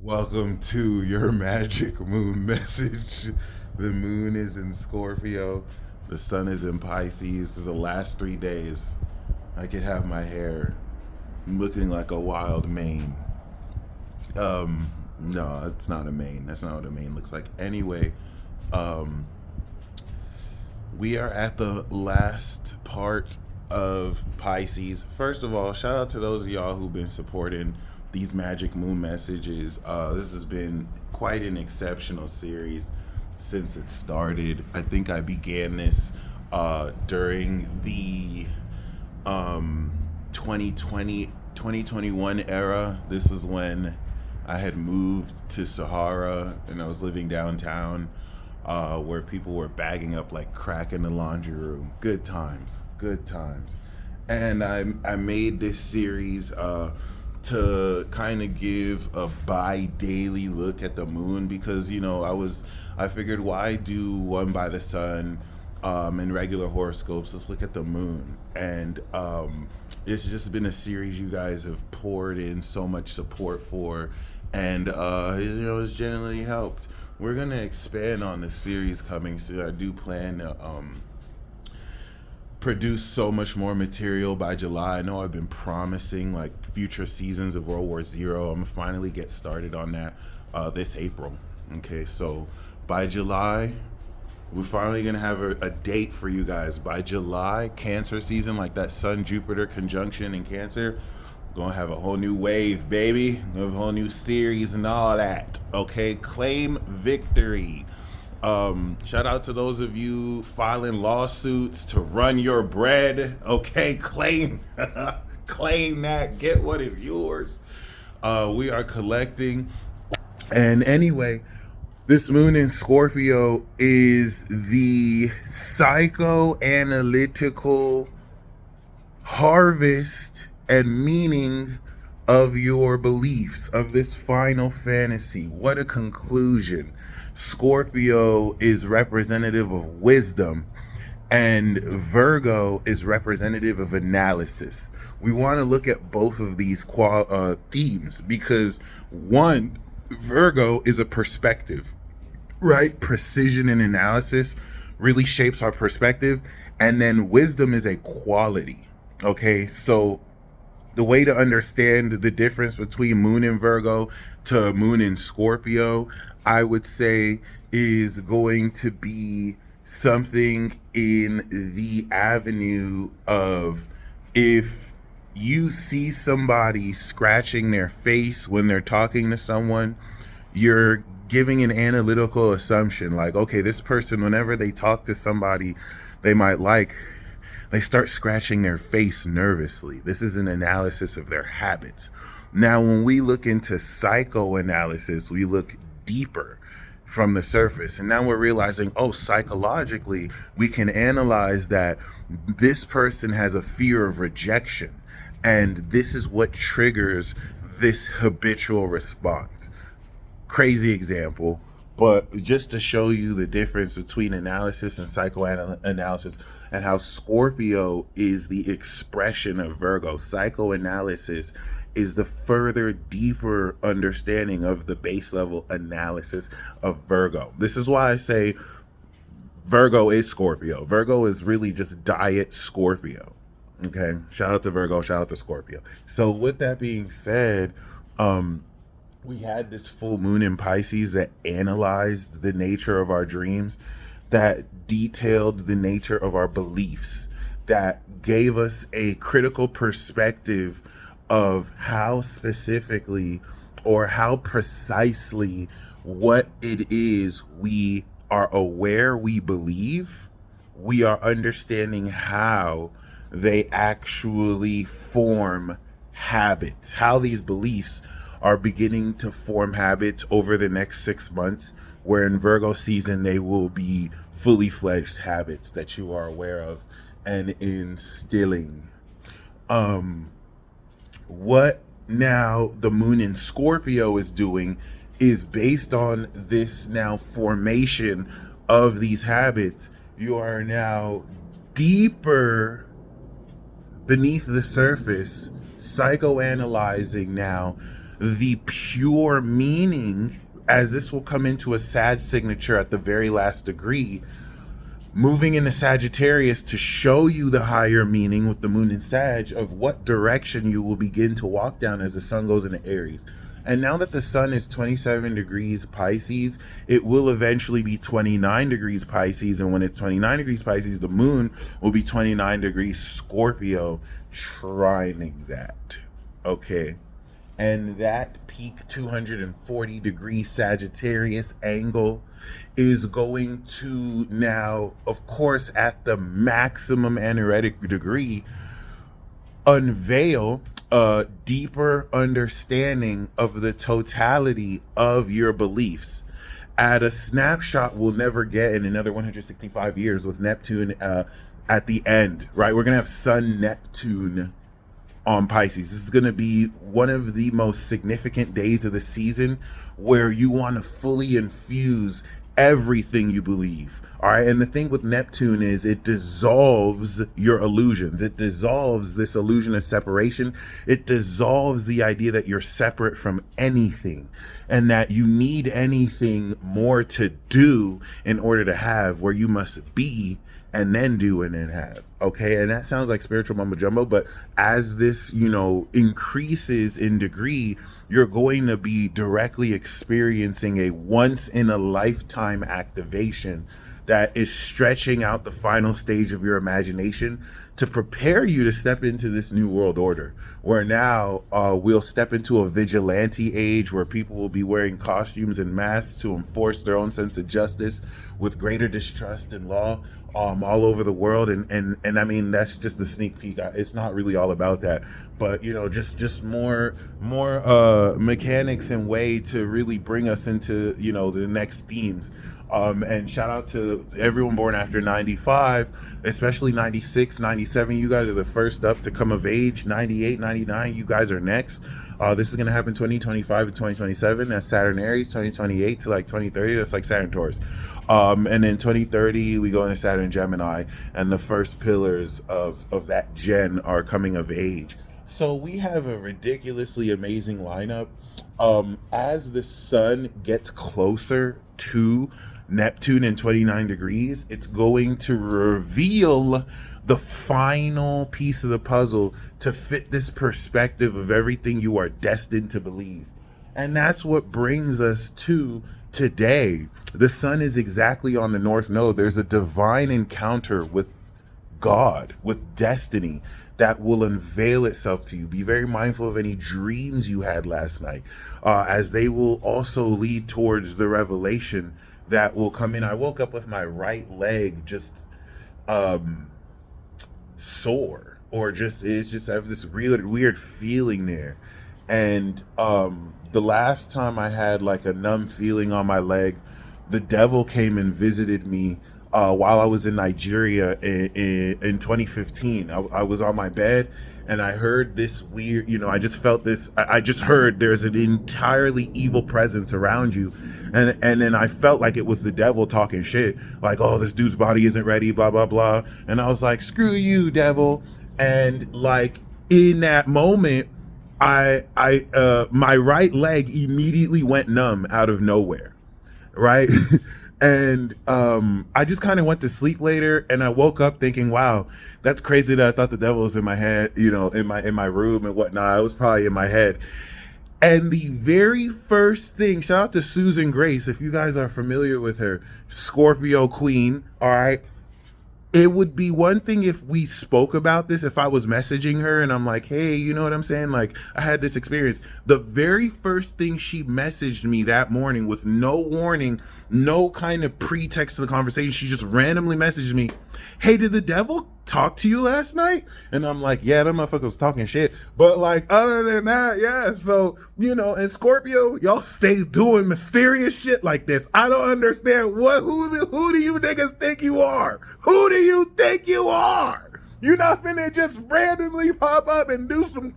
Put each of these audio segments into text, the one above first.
Welcome to your magic moon message. The moon is in Scorpio. The sun is in Pisces. The last 3 days, I could have my hair looking like a wild mane. No, it's not a mane. That's not what a mane looks like. Anyway, um, we are at the last part of Pisces. First of all, shout out to those of y'all who've been supporting these Magic Moon messages. This has been quite an exceptional series since it started. I think I began this during the 2020 2021 era. This is when I had moved to Sahara and I was living downtown, where people were bagging up like crack in the laundry room. Good times, good times. And I made this series to kind of give a bi-daily look at the moon, because I figured, why do one by the sun in regular horoscopes? Let's look at the moon. And it's just been a series you guys have poured in so much support for, and it's generally helped. We're gonna expand on the series coming soon. I do plan to produce so much more material by July. I know I've been promising like future seasons of World War Zero. I'm gonna finally get started on that this April. Okay, so by July, we're finally gonna have a date for you guys. By July, Cancer season, like that Sun Jupiter conjunction in Cancer, we're gonna have a whole new wave, baby. We're gonna have a whole new series and all that. Okay, claim victory. Shout out to those of you filing lawsuits to run your bread. Okay, claim claim that. Get what is yours. We are collecting. And anyway, this moon in Scorpio is the psychoanalytical harvest and meaning of your beliefs, of this final fantasy. What a conclusion. Scorpio is representative of wisdom, and Virgo is representative of analysis. We want to look at both of these themes, because one, Virgo is a perspective, right? Precision and analysis really shapes our perspective, and then wisdom is a quality. Okay, so the way to understand the difference between moon in Virgo to moon in Scorpio, I would say, is going to be something in the avenue of, if you see somebody scratching their face when they're talking to someone, you're giving an analytical assumption like, okay, this person, whenever they talk to somebody they might like, they start scratching their face nervously. This is an analysis of their habits. Now, when we look into psychoanalysis, we look deeper from the surface. And now we're realizing, oh, psychologically, we can analyze that this person has a fear of rejection. And this is what triggers this habitual response. Crazy example, but just to show you the difference between analysis and psychoanalysis, and how Scorpio is the expression of Virgo. Psychoanalysis is the further, deeper understanding of the base level analysis of Virgo. This is why I say Virgo is Scorpio. Virgo is really just diet Scorpio. Okay, shout out to Virgo, shout out to Scorpio. So with that being said, we had this full moon in Pisces that analyzed the nature of our dreams, that detailed the nature of our beliefs, that gave us a critical perspective of how specifically or how precisely what it is we are aware we believe, we are understanding how they actually form habits, how these beliefs are beginning to form habits over the next 6 months, where in Virgo season they will be fully fledged habits that you are aware of and instilling. What now the moon in Scorpio is doing is based on this now formation of these habits. You are now deeper beneath the surface, psychoanalyzing now the pure meaning, as this will come into a Sag signature at the very last degree, moving into Sagittarius to show you the higher meaning with the moon in Sag of what direction you will begin to walk down as the sun goes into Aries. And now that the sun is 27 degrees Pisces, it will eventually be 29 degrees Pisces. And when it's 29 degrees Pisces, the moon will be 29 degrees Scorpio, trining that. Okay. And that peak 240 degree Sagittarius angle is going to now, of course, at the maximum aneretic degree, unveil a deeper understanding of the totality of your beliefs. At a snapshot we'll never get in another 165 years with Neptune at the end, right? We're going to have Sun Neptune on Pisces. This is going to be one of the most significant days of the season where you want to fully infuse everything you believe. All right. And the thing with Neptune is it dissolves your illusions. It dissolves this illusion of separation. It dissolves the idea that you're separate from anything and that you need anything more to do in order to have, where you must be and then do and then have. Okay. And that sounds like spiritual mumbo jumbo, but as this, increases in degree, you're going to be directly experiencing a once in a lifetime activation that is stretching out the final stage of your imagination to prepare you to step into this new world order, where now we'll step into a vigilante age where people will be wearing costumes and masks to enforce their own sense of justice with greater distrust in law all over the world. And I mean, that's just the sneak peek. It's not really all about that, but just more mechanics and way to really bring us into the next themes. And shout out to everyone born after 95, especially 96, 97. You guys are the first up to come of age. 98, 99, you guys are next. This is going to happen 2025 and 2027. That's Saturn Aries. 2028 to like 2030. That's like Saturn Taurus. And then 2030, we go into Saturn Gemini. And the first pillars of that gen are coming of age. So we have a ridiculously amazing lineup. As the sun gets closer to Neptune in 29 degrees, it's going to reveal the final piece of the puzzle to fit this perspective of everything you are destined to believe. And that's what brings us to today. The sun is exactly on the North Node. There's a divine encounter with God, with destiny, that will unveil itself to you. Be very mindful of any dreams you had last night, as they will also lead towards the revelation that will come in. I woke up with my right leg just sore, or just I have this weird feeling there. And the last time I had like a numb feeling on my leg, the devil came and visited me while I was in Nigeria in 2015. I was on my bed and I heard this weird, I just felt this, I just heard there's an entirely evil presence around you. And then I felt like it was the devil talking shit, like, oh, this dude's body isn't ready, blah, blah, blah. And I was like, screw you, devil. And like in that moment, my right leg immediately went numb out of nowhere. Right. And I just kind of went to sleep later, and I woke up thinking, wow, that's crazy that I thought the devil was in my head, in my room and whatnot. It was probably in my head. And the very first thing, shout out to Susan Grace, if you guys are familiar with her, Scorpio queen, all right? It would be one thing if we spoke about this, if I was messaging her and I'm like, hey, you know what I'm saying? Like, I had this experience. The very first thing she messaged me that morning with no warning, no kind of pretext to the conversation, she just randomly messaged me, hey, did the devil talk to you last night? And I'm like, yeah, that motherfucker was talking shit. But like, other than that, yeah. So, and Scorpio, y'all stay doing mysterious shit like this. I don't understand who do you niggas think you are? Who do you think you are? You're not finna just randomly pop up and do some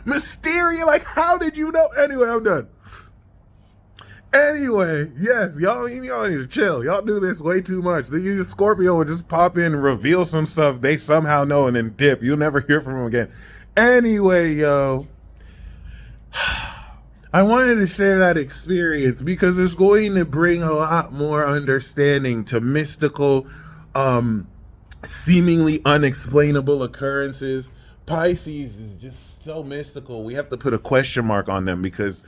mysterious, like, how did you know? Anyway, I'm done. Anyway, yes, y'all need to chill. Y'all do this way too much. The Scorpio will just pop in and reveal some stuff they somehow know and then dip. You'll never hear from them again. Anyway, yo, I wanted to share that experience because it's going to bring a lot more understanding to mystical, seemingly unexplainable occurrences. Pisces is just so mystical. We have to put a question mark on them because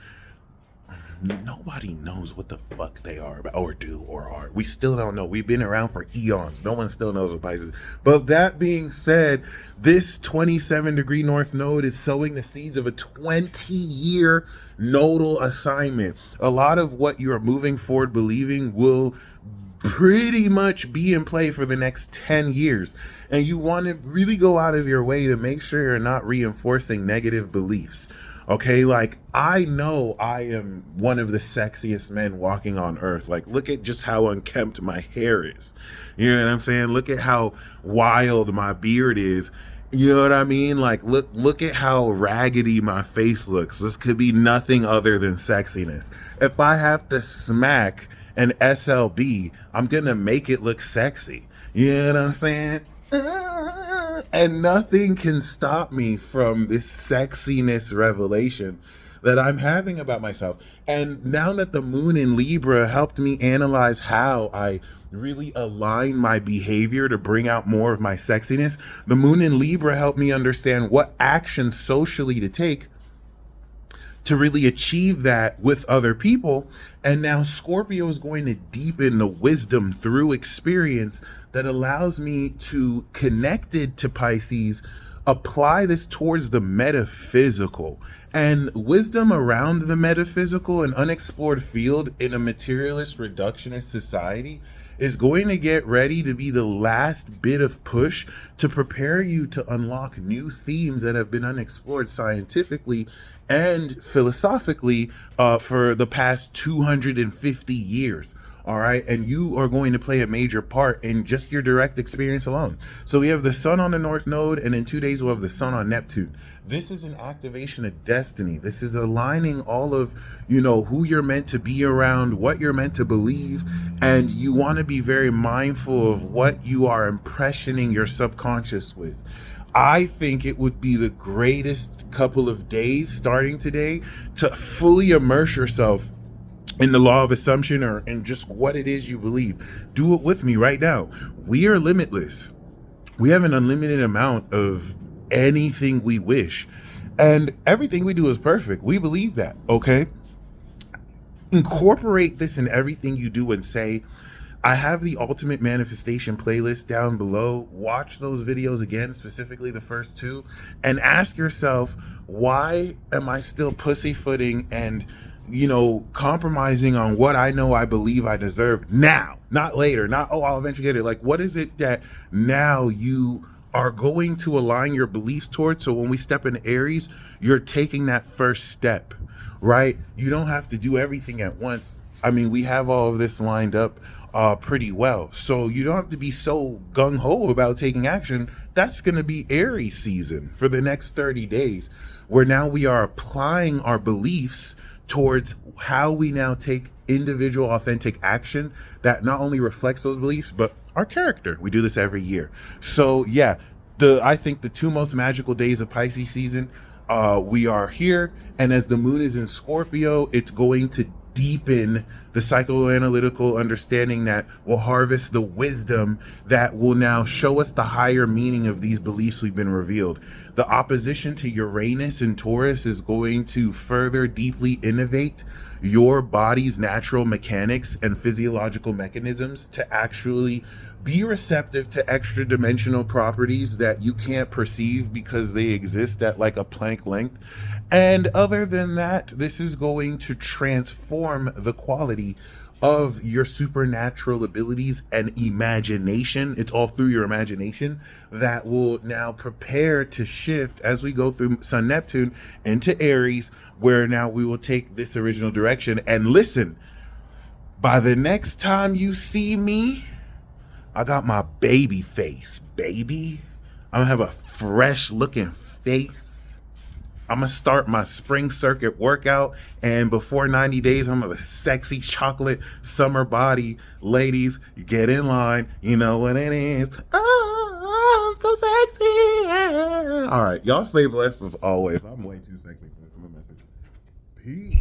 nobody knows what the fuck they are or do or are. We still don't know. We've been around for eons. No one still knows what Pisces is. But that being said, this 27-degree North Node is sowing the seeds of a 20-year nodal assignment. A lot of what you're moving forward believing will pretty much be in play for the next 10 years. And you want to really go out of your way to make sure you're not reinforcing negative beliefs. Okay, like I know I am one of the sexiest men walking on earth. Like, look at just how unkempt my hair is. You know what I'm saying? Look at how wild my beard is. You know what I mean? Like, look at how raggedy my face looks. This could be nothing other than sexiness. If I have to smack an SLB, I'm gonna make it look sexy. You know what I'm saying? And nothing can stop me from this sexiness revelation that I'm having about myself. And now that the moon in Libra helped me analyze how I really align my behavior to bring out more of my sexiness, the moon in Libra helped me understand what action socially to take to really achieve that with other people. And now Scorpio is going to deepen the wisdom through experience that allows me to, connected to Pisces, apply this towards the metaphysical. And wisdom around the metaphysical, an unexplored field in a materialist reductionist society, is going to get ready to be the last bit of push to prepare you to unlock new themes that have been unexplored scientifically and philosophically for the past 250 years. All right. And you are going to play a major part in just your direct experience alone. So we have the sun on the North Node, and in 2 days we'll have the sun on Neptune. This is an activation of destiny. This is aligning all of, who you're meant to be around, what you're meant to believe. And you want to be very mindful of what you are impressioning your subconscious with. I think it would be the greatest couple of days starting today to fully immerse yourself in the law of assumption or in just what it is you believe. Do it with me right now. We are limitless. We have an unlimited amount of anything we wish. And everything we do is perfect. We believe that, okay? Incorporate this in everything you do and say. I have the Ultimate Manifestation playlist down below. Watch those videos again, specifically the first two, and ask yourself, why am I still pussyfooting and compromising on what I know I believe I deserve now, not later, not, I'll eventually get it. Like, what is it that now you are going to align your beliefs towards? So when we step in Aries, you're taking that first step, right? You don't have to do everything at once. I mean, we have all of this lined up pretty well. So you don't have to be so gung-ho about taking action. That's going to be Aries season for the next 30 days, where now we are applying our beliefs towards how we now take individual authentic action that not only reflects those beliefs, but our character. We do this every year. So yeah, I think the two most magical days of Pisces season, we are here. And as the moon is in Scorpio, it's going to deepen the psychoanalytical understanding that will harvest the wisdom that will now show us the higher meaning of these beliefs we've been revealed. The opposition to Uranus and Taurus is going to further deeply innovate your body's natural mechanics and physiological mechanisms to actually be receptive to extra dimensional properties that you can't perceive because they exist at like a Planck length. And other than that, this is going to transform the quality of your supernatural abilities and imagination. It's all through your imagination that will now prepare to shift as we go through Sun Neptune into Aries, where now we will take this original direction. And listen, by the next time you see me, I got my baby face, baby. I'm gonna have a fresh looking face. I'm gonna start my spring circuit workout, and before 90 days, I'm gonna have a sexy chocolate summer body. Ladies, you get in line. You know what it is. Oh, I'm so sexy. All right, y'all stay blessed as always. I'm way too sexy for this message. Peace.